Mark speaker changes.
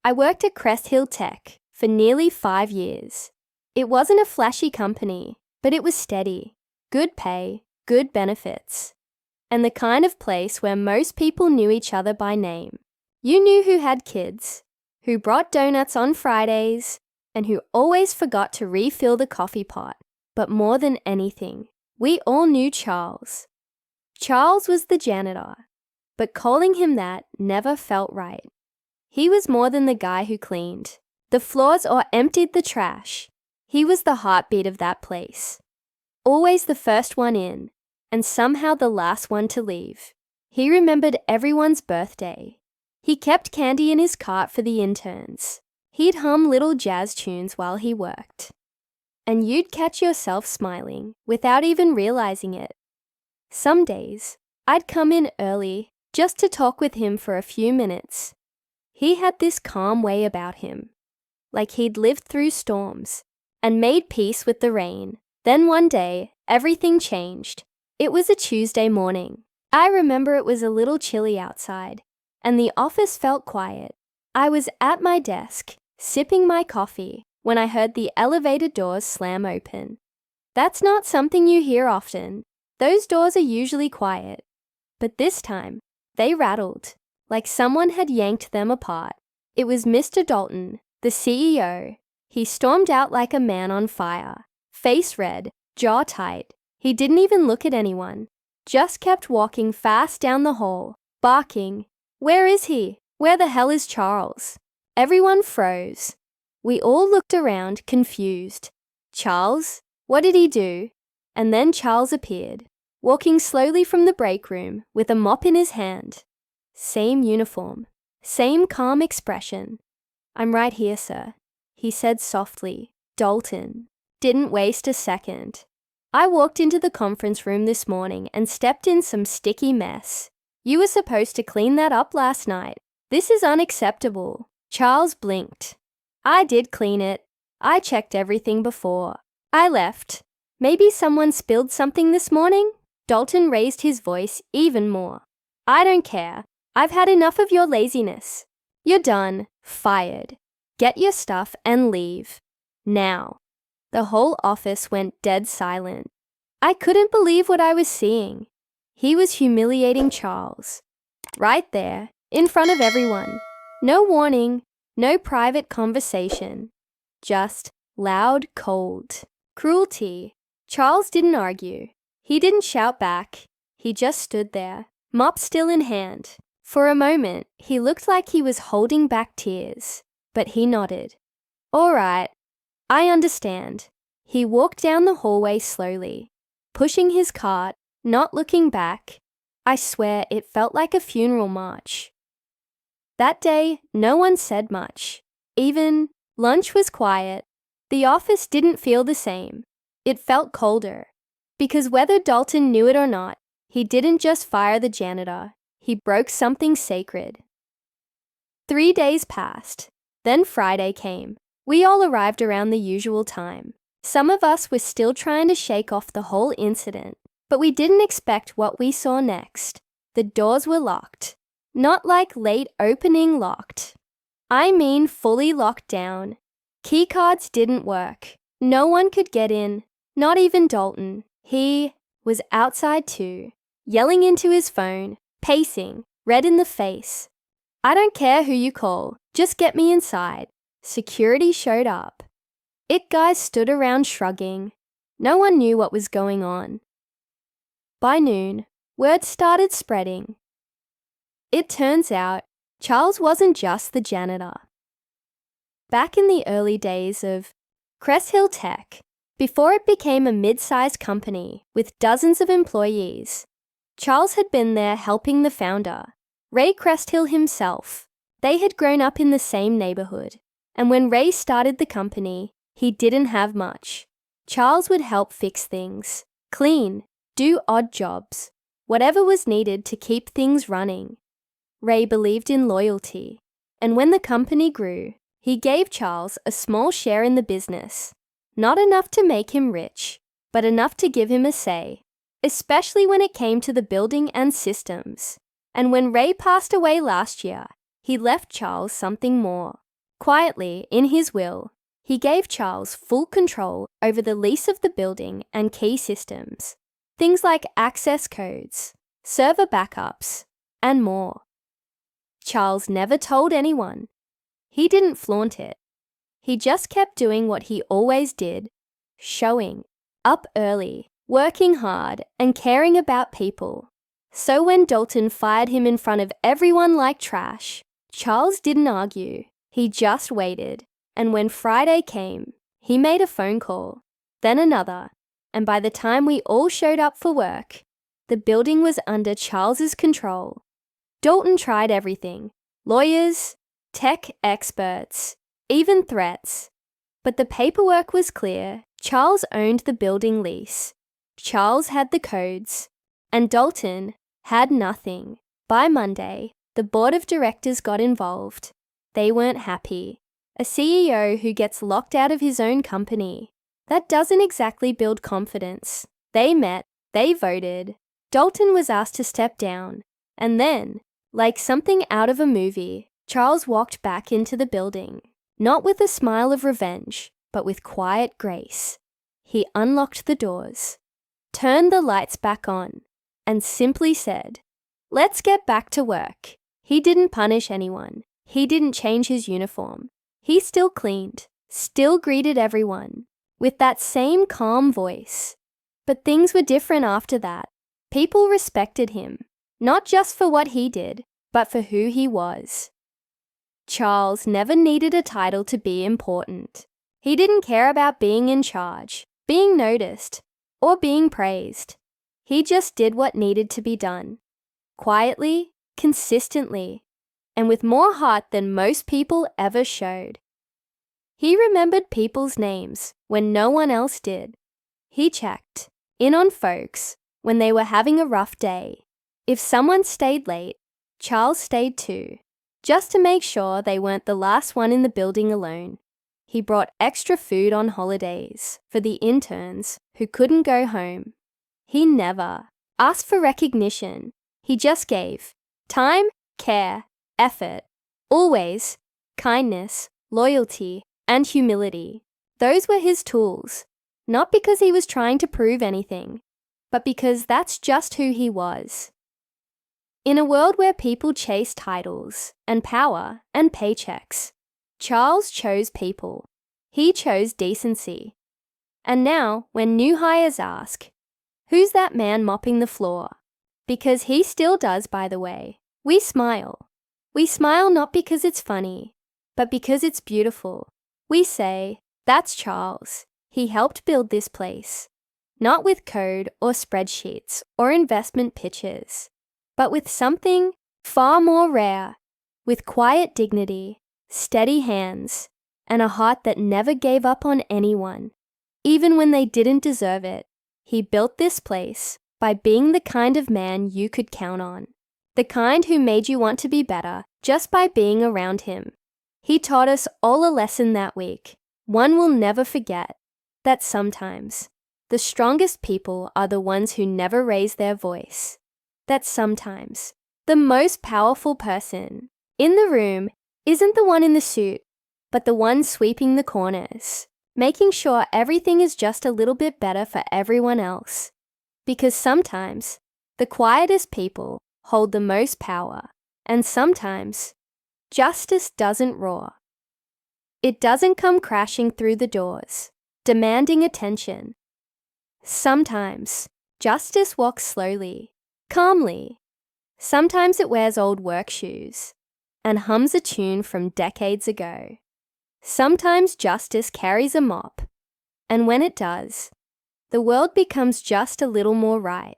Speaker 1: I worked at Crest Hill Tech for nearly 5 years. It wasn't a flashy company, but it was steady, good pay, good benefits, and the kind of place where most people knew each other by name. You knew who had kids, who brought donuts on Fridays, and who always forgot to refill the coffee pot. But more than anything, we all knew Charles. Charles was the janitor, but calling him that never felt right. He was more than the guy who cleaned the floors or emptied the trash. He was the heartbeat of that place. Always the first one in, and somehow the last one to leave. He remembered everyone's birthday. He kept candy in his cart for the interns. He'd hum little jazz tunes while he worked. And you'd catch yourself smiling without even realizing it. Some days, I'd come in early just to talk with him for a few minutes. He had this calm way about him, like he'd lived through storms and made peace with the rain. Then one day, everything changed. It was a Tuesday morning. I remember it was a little chilly outside, and the office felt quiet. I was at my desk, sipping my coffee, when I heard the elevator doors slam open. That's not something you hear often. Those doors are usually quiet. But this time, they rattled, like someone had yanked them apart. It was Mr. Dalton, the CEO. He stormed out like a man on fire, face red, jaw tight. He didn't even look at anyone, just kept walking fast down the hall, barking, "Where is he? Where the hell is Charles?" Everyone froze. We all looked around, confused. Charles? What did he do? And then Charles appeared, walking slowly from the break room with a mop in his hand. Same uniform, same calm expression. "I'm right here, sir," he said softly. Dalton didn't waste a second. I walked into the conference room this morning and stepped in some sticky mess. "You were supposed to clean that up last night. This is unacceptable." Charles blinked. "I did clean it. I checked everything before I left. Maybe someone spilled something this morning?" Dalton raised his voice even more. "I don't care. I've had enough of your laziness. You're done. Fired. Get your stuff and leave. Now." The whole office went dead silent. I couldn't believe what I was seeing. He was humiliating Charles. Right there, in front of everyone. No warning, no private conversation. Just loud, cold cruelty. Charles didn't argue. He didn't shout back. He just stood there, mop still in hand. For a moment, he looked like he was holding back tears, but he nodded. "All right, I understand." He walked down the hallway slowly, pushing his cart, not looking back. I swear it felt like a funeral march. That day, no one said much. Even lunch was quiet. The office didn't feel the same. It felt colder. Because whether Dalton knew it or not, he didn't just fire the janitor. He broke something sacred. 3 days passed. Then Friday came. We all arrived around the usual time. Some of us were still trying to shake off the whole incident, but we didn't expect what we saw next. The doors were locked. Not like late opening locked. I mean fully locked down. Keycards didn't work. No one could get in, not even Dalton. He was outside too, yelling into his phone, pacing, red in the face. "I don't care who you call, just get me inside." Security showed up. It guys stood around shrugging. No one knew what was going on. By noon, word started spreading. It turns out, Charles wasn't just the janitor. Back in the early days of Crest Hill Tech, before it became a mid-sized company with dozens of employees, Charles had been there helping the founder, Ray Cresthill himself. They had grown up in the same neighborhood, and when Ray started the company, he didn't have much. Charles would help fix things, clean, do odd jobs, whatever was needed to keep things running. Ray believed in loyalty, and when the company grew, he gave Charles a small share in the business. Not enough to make him rich, but enough to give him a say, especially when it came to the building and systems. And when Ray passed away last year, he left Charles something more. Quietly, in his will, he gave Charles full control over the lease of the building and key systems, things like access codes, server backups, and more. Charles never told anyone. He didn't flaunt it. He just kept doing what he always did, showing up early, working hard, and caring about people. So when Dalton fired him in front of everyone like trash, Charles didn't argue. He just waited, and when Friday came, he made a phone call, then another, and by the time we all showed up for work, the building was under Charles's control. Dalton tried everything: lawyers, tech experts, even threats. But the paperwork was clear. Charles owned the building lease. Charles had the codes, and Dalton had nothing. By Monday, the board of directors got involved. They weren't happy. A CEO who gets locked out of his own company. That doesn't exactly build confidence. They met, they voted. Dalton was asked to step down. And then, like something out of a movie, Charles walked back into the building. Not with a smile of revenge, but with quiet grace. He unlocked the doors, turned the lights back on, and simply said, "Let's get back to work." He didn't punish anyone. He didn't change his uniform. He still cleaned, still greeted everyone, with that same calm voice. But things were different after that. People respected him, not just for what he did, but for who he was. Charles never needed a title to be important. He didn't care about being in charge, being noticed, or being praised. He just did what needed to be done. Quietly, consistently, and with more heart than most people ever showed. He remembered people's names when no one else did. He checked in on folks when they were having a rough day. If someone stayed late, Charles stayed too, just to make sure they weren't the last one in the building alone. He brought extra food on holidays for the interns who couldn't go home. He never asked for recognition. He just gave time, care, effort, always kindness, loyalty, and humility. Those were his tools, not because he was trying to prove anything, but because that's just who he was. In a world where people chase titles and power and paychecks, Charles chose people. He chose decency. And now, when new hires ask, "Who's that man mopping the floor?" Because he still does, by the way, we smile. We smile not because it's funny, but because it's beautiful. We say, "That's Charles. He helped build this place." Not with code or spreadsheets or investment pitches, but with something far more rare, with quiet dignity, steady hands, and a heart that never gave up on anyone, even when they didn't deserve it. He built this place by being the kind of man you could count on. The kind who made you want to be better just by being around him. He taught us all a lesson that week, one we'll never forget, that sometimes the strongest people are the ones who never raise their voice. That sometimes the most powerful person in the room isn't the one in the suit, but the one sweeping the corners, making sure everything is just a little bit better for everyone else. Because sometimes the quietest people hold the most power, and sometimes justice doesn't roar. It doesn't come crashing through the doors, demanding attention. Sometimes justice walks slowly, calmly. Sometimes it wears old work shoes and hums a tune from decades ago. Sometimes justice carries a mop, and when it does, the world becomes just a little more right.